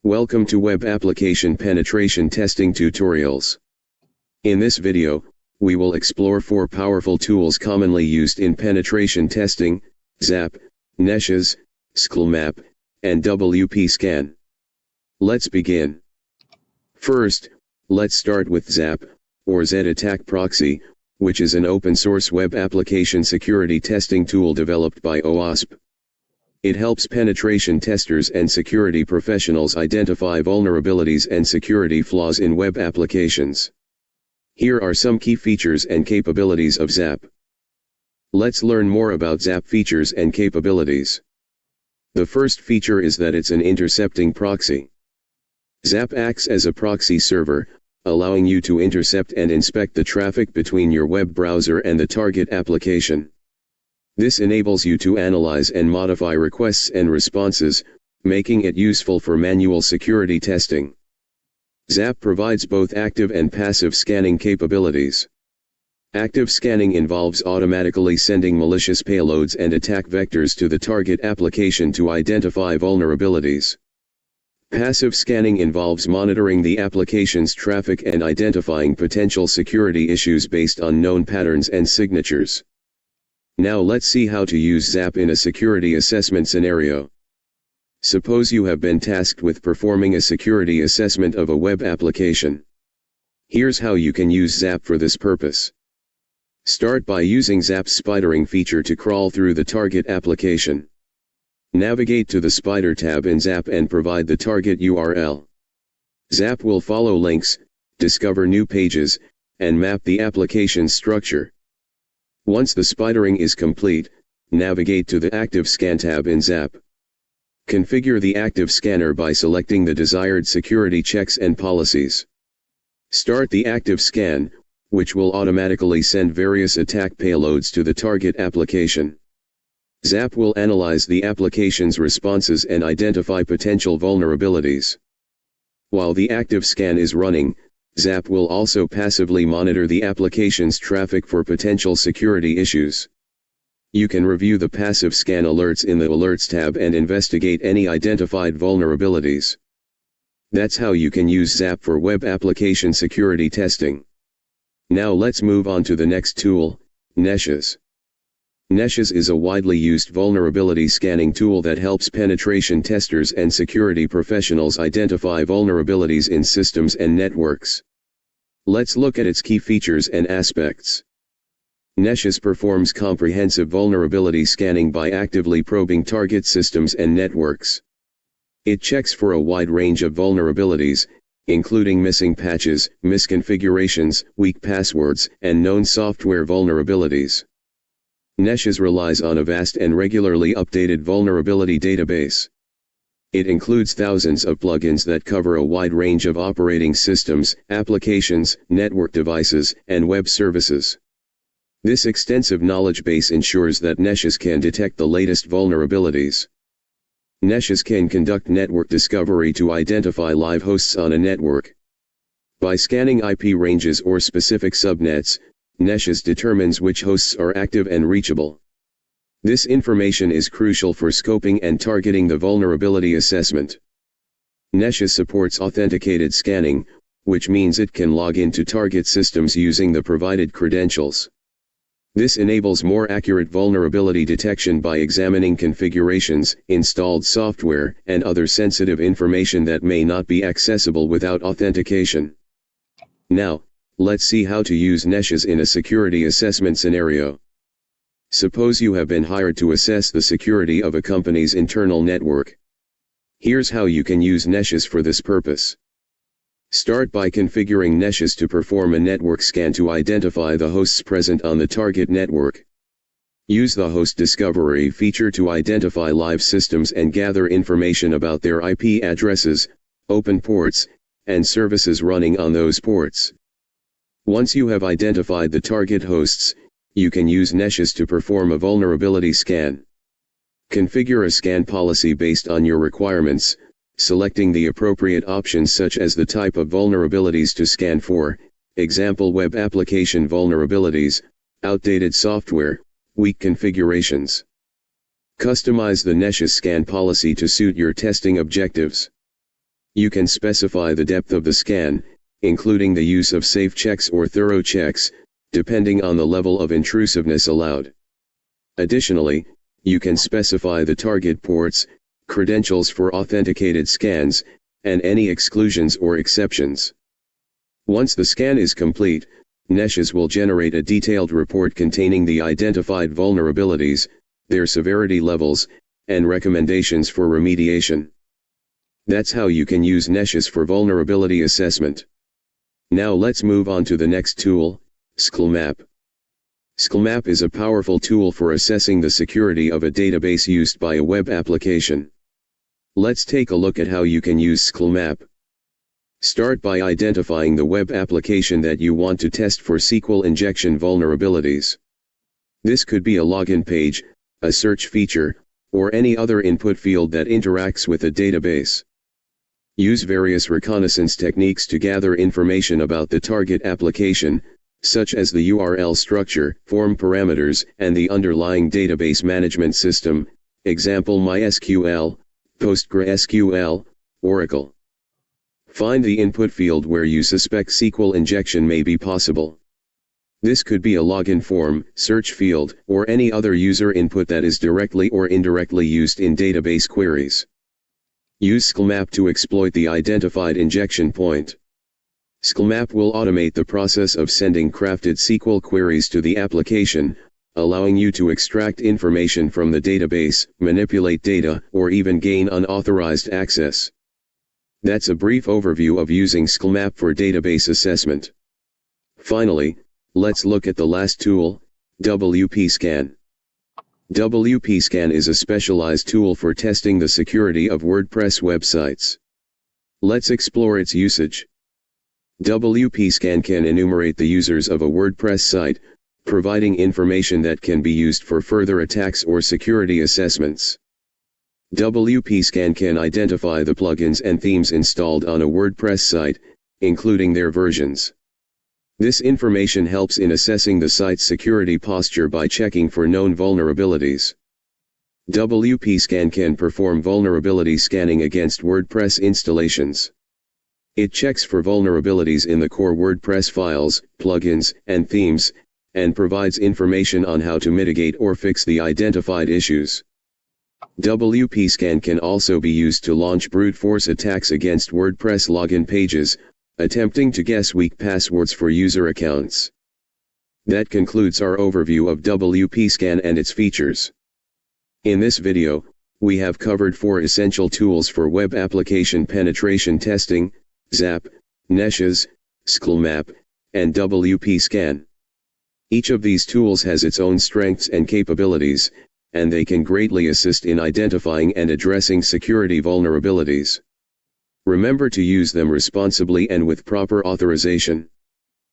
Welcome to Web Application Penetration Testing Tutorials. In this video, we will explore 4 powerful tools commonly used in penetration testing: ZAP, Nessus SQLMAP, and WPScan. Let's begin. First, let's start with ZAP, or Z Attack Proxy, which is an open-source web application security testing tool developed by OWASP. It helps penetration testers and security professionals identify vulnerabilities and security flaws in web applications. Here are some key features and capabilities of ZAP. Let's learn more about ZAP features and capabilities. The first feature is that it's an intercepting proxy. ZAP acts as a proxy server, allowing you to intercept and inspect the traffic between your web browser and the target application. This enables you to analyze and modify requests and responses, making it useful for manual security testing. ZAP provides both active and passive scanning capabilities. Active scanning involves automatically sending malicious payloads and attack vectors to the target application to identify vulnerabilities. Passive scanning involves monitoring the application's traffic and identifying potential security issues based on known patterns and signatures. Now let's see how to use ZAP in a security assessment scenario. Suppose you have been tasked with performing a security assessment of a web application. Here's how you can use ZAP for this purpose. Start by using ZAP's spidering feature to crawl through the target application. Navigate to the Spider tab in ZAP and provide the target URL. ZAP will follow links, discover new pages, and map the application's structure. Once the spidering is complete, navigate to the Active Scan tab in ZAP. Configure the active scanner by selecting the desired security checks and policies. Start the active scan, which will automatically send various attack payloads to the target application. ZAP will analyze the application's responses and identify potential vulnerabilities. While the active scan is running, ZAP will also passively monitor the application's traffic for potential security issues. You can review the passive scan alerts in the Alerts tab and investigate any identified vulnerabilities. That's how you can use ZAP for web application security testing. Now let's move on to the next tool, Nessus. Nessus is a widely used vulnerability scanning tool that helps penetration testers and security professionals identify vulnerabilities in systems and networks. Let's look at its key features and aspects. Nessus performs comprehensive vulnerability scanning by actively probing target systems and networks. It checks for a wide range of vulnerabilities, including missing patches, misconfigurations, weak passwords, and known software vulnerabilities. Nessus relies on a vast and regularly updated vulnerability database. It includes thousands of plugins that cover a wide range of operating systems, applications, network devices, and web services. This extensive knowledge base ensures that Nessus can detect the latest vulnerabilities. Nessus can conduct network discovery to identify live hosts on a network. By scanning IP ranges or specific subnets, Nessus determines which hosts are active and reachable. This information is crucial for scoping and targeting the vulnerability assessment. Nessus supports authenticated scanning, which means it can log into target systems using the provided credentials. This enables more accurate vulnerability detection by examining configurations, installed software, and other sensitive information that may not be accessible without authentication. Now, let's see how to use Nessus in a security assessment scenario. Suppose you have been hired to assess the security of a company's internal network. Here's how you can use Nessus for this purpose. Start by configuring Nessus to perform a network scan to identify the hosts present on the target network. Use the host discovery feature to identify live systems and gather information about their IP addresses, open ports, and services running on those ports. Once you have identified the target hosts, you can use Nessus to perform a vulnerability scan. Configure a scan policy based on your requirements, selecting the appropriate options such as the type of vulnerabilities to scan for, example web application vulnerabilities, outdated software, Weak configurations. Customize the Nessus scan policy to suit your testing objectives. You can specify the depth of the scan, including the use of safe checks or thorough checks, depending on the level of intrusiveness allowed. Additionally, you can specify the target ports, credentials for authenticated scans, and any exclusions or exceptions. Once the scan is complete, Nessus will generate a detailed report containing the identified vulnerabilities, their severity levels, and recommendations for remediation. That's how you can use Nessus for vulnerability assessment. Now let's move on to the next tool, SQLMAP. SQLMAP is a powerful tool for assessing the security of a database used by a web application. Let's take a look at how you can use SQLMAP. Start by identifying the web application that you want to test for SQL injection vulnerabilities. This could be a login page, a search feature, or any other input field that interacts with a database. Use various reconnaissance techniques to gather information about the target application, such as the URL structure, form parameters, and the underlying database management system, example MySQL, PostgreSQL, Oracle. Find the input field where you suspect SQL injection may be possible. This could be a login form, search field, or any other user input that is directly or indirectly used in database queries. Use SQLMAP to exploit the identified injection point. SQLMAP will automate the process of sending crafted SQL queries to the application, allowing you to extract information from the database, manipulate data, or even gain unauthorized access. That's a brief overview of using SQLMAP for database assessment. Finally, let's look at the last tool, WPScan. WPScan is a specialized tool for testing the security of WordPress websites. Let's explore its usage. WPScan can enumerate the users of a WordPress site, providing information that can be used for further attacks or security assessments. WPScan can identify the plugins and themes installed on a WordPress site, including their versions. This information helps in assessing the site's security posture by checking for known vulnerabilities. WPScan can perform vulnerability scanning against WordPress installations. It checks for vulnerabilities in the core WordPress files, plugins, and themes, and provides information on how to mitigate or fix the identified issues. WPScan can also be used to launch brute force attacks against WordPress login pages, attempting to guess weak passwords for user accounts. That concludes our overview of WPScan and its features. In this video, we have covered 4 essential tools for web application penetration testing: ZAP, Nessus, SQLMAP, and WPScan. Each of these tools has its own strengths and capabilities, and they can greatly assist in identifying and addressing security vulnerabilities. Remember to use them responsibly and with proper authorization.